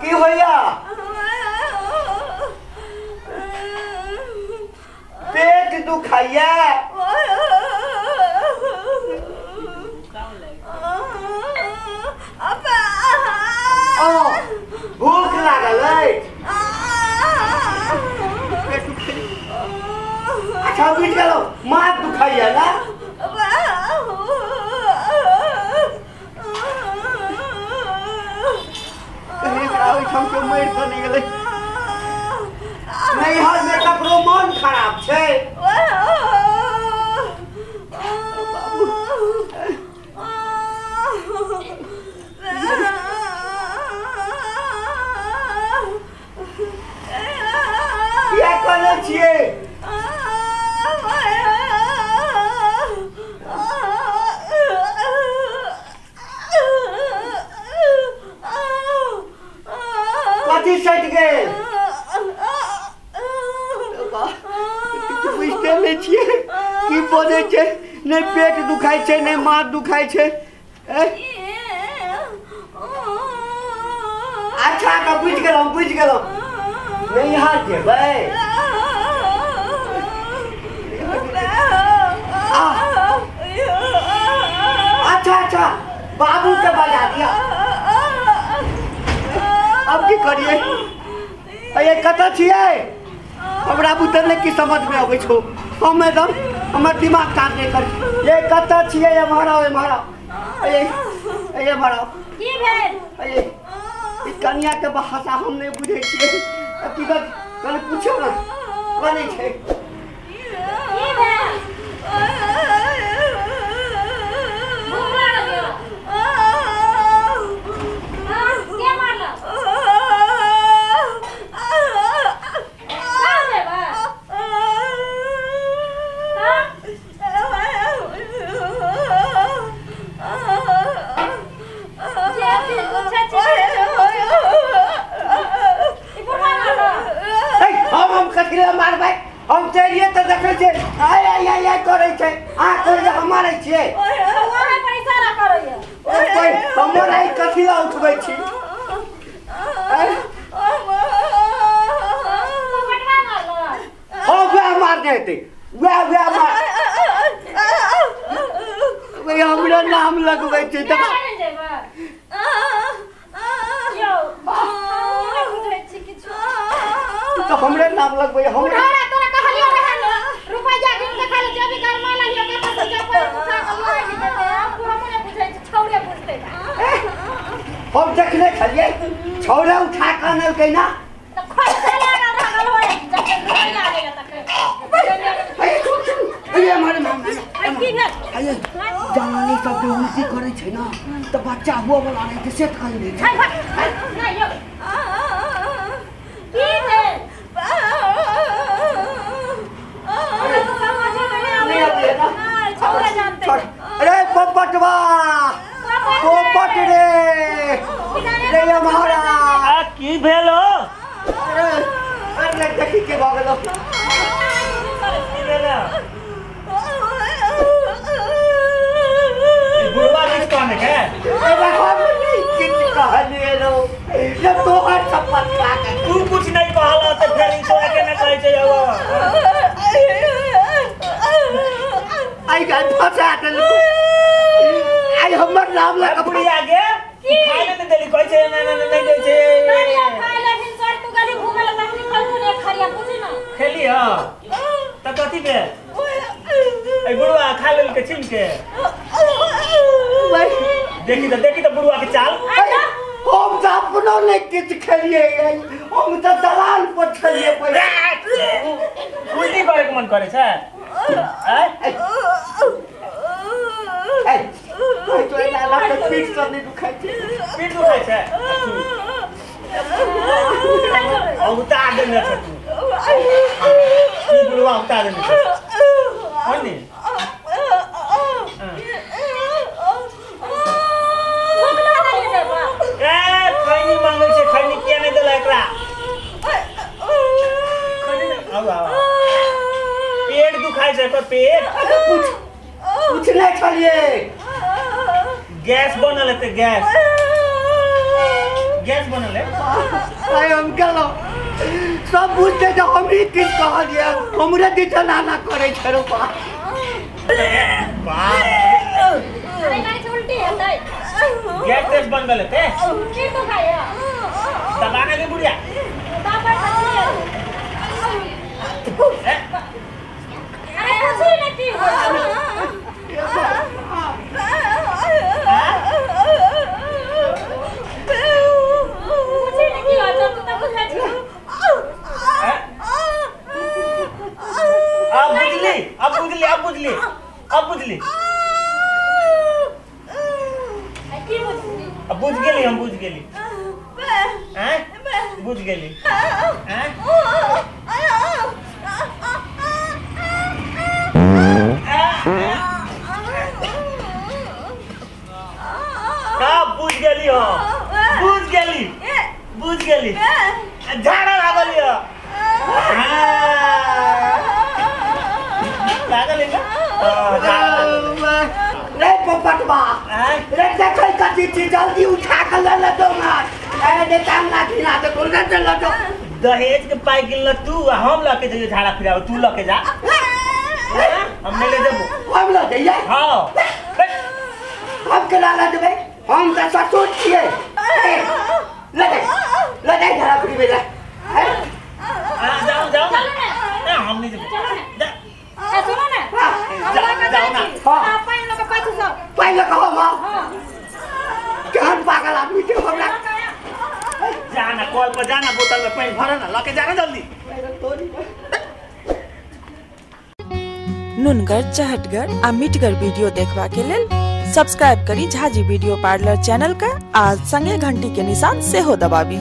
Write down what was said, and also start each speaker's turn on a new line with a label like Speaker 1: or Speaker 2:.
Speaker 1: की होइया पेट दुखाइया भूख लागल अच्छा बुझ गेलो माथ दुखाइया ना नैहर में ककरो मन खराब छे क्या करे छिए कथी सट गेल बुझते नहीं छिए की बोले छे नहीं पेट दुखाई छे नहीं माथ दुखाई छे अच्छा का बुझ गेलो नहीं यहाँ जेबै अच्छा बाबू के बजा दिया अब की करिए ये कत छिए हमरा बुतरने की समझ में आबै छो हम एकदम हमर दिमाग काम नहीं कर ये कत छिए ये मारा ये मारा
Speaker 2: की भेल
Speaker 1: ये कन्या के भाषा हम नहीं बुझे छिए हकीकत कने पूछो ना बने छे
Speaker 2: की भेल
Speaker 1: हम चलिए तो देखे छे आय करे छे आ करे हमारे छे
Speaker 2: ओहे पर इशारा करैया
Speaker 1: कोई हमर आई कथिला उठबै छी हो वे मार देते वे मार वे हमरा नाम लगबै छी त तो हमरे नाम लगबै हमरा
Speaker 2: तोरा कहलियो रहल रुपया गिन के खाली जेबी घर माला हिया के पास जा पर उठा के लए देते आप पूरा मने बुझै छै छौरे बुझते
Speaker 1: हम देखले छलिए छौरे उठा के आनल के ना
Speaker 2: त खोल से लगा रहल होय जब रुपया देगा तक
Speaker 1: अरे मारे
Speaker 2: की भेल
Speaker 1: अरे जवानी सब के उल्टी करे छै ना त बच्चा हुआ वाला नहीं के सेट कर ले
Speaker 2: नहीं यो की भेल
Speaker 1: अरे पोपटवा पोपट रे हमारा
Speaker 3: की भेलो
Speaker 1: अरे देखी के भागलो
Speaker 3: बुढ़वा किस कौन है
Speaker 1: अरे हम नहीं किछ कहलिए रो ये तो हर शपथ खा के
Speaker 3: तू कुछ नहीं कहला तो फिर इनको आके न कहे छै
Speaker 1: आई गल फसा देल आई हमर नाम ला
Speaker 3: कपड़ी आगे खाए न देली कहै छै नहीं दै छै
Speaker 2: खाए लेकिन सर तू गली घूमे ला तखनी कल ने खरिया पूछी ना
Speaker 3: खेली त कथि बे ए बुढ़वा खा लेल के छिल के देखी तो बुढ़वा के चाल
Speaker 1: हम तो अपनो नहीं किछ खेलिए हम तो दलाल पर खेलिए
Speaker 3: उल्टी करे के मन करे छै
Speaker 1: तो इला के पीठ सब नहीं दुखाई छै
Speaker 3: पीठ दुखाई छै उतार देने छै तू बुढ़वा उतार देने छै अन्नी खैनी मांगे छै खैनी किया नहीं देला एकरा पेट दुखाई छै एकर पेट
Speaker 1: कुछ नहीं छलिए
Speaker 3: गैस बनल है गैस बनल है
Speaker 1: आए हम गेलो सब बुझते तो हम ही किस कह दिया हमरे दिशा ना करे छ रूपा
Speaker 2: अरे नहीं उल्टी है तई
Speaker 3: गैस तेज बन गले थे
Speaker 2: की तो खाया
Speaker 3: दबाना के बुढ़िया
Speaker 2: बाबा खाती है अरे कुछ नहीं की कुछ नहीं की आज तो तक कुछ
Speaker 3: अब बुझली अब बुझ गेली हम बुझ गेली हैं बुझ गेली हैं का बुझ गेली हो बुझ गेली झाड़ा लागल हो लागल है
Speaker 1: रे पोपटवा रे देखै कथि चीज जल्दी उठा के ले दो ना ए दे काम ना खिला दे बोल के चल दो
Speaker 3: दहेज के पाई गिल तू हम लके जे झाड़ा फिराव तू लके जा हम नहीं ले देबो
Speaker 1: हम ले दे
Speaker 3: हां
Speaker 1: हम के ला देबे हम त ससुर छिए ले दे झाड़ा फिरबे ले
Speaker 3: जाओ
Speaker 2: चलो ना
Speaker 3: हम नहीं देबो
Speaker 2: चलो ना ए सुनो ना
Speaker 3: जाओ ना
Speaker 2: पापा इन लोग के पाछू सब
Speaker 1: पहले कहो मां केहन पागल आदमी के हमरा
Speaker 3: जाना कॉल पर जाना बोतल में पानी भरा ना लके जाना जल्दी
Speaker 4: नुनगर चहटगर आ मिटगर वीडियो देखबा के लेल सब्सक्राइब करी झाजी वीडियो पार्लर चैनल का आ संगे घंटी के निशान से हो दबाबी।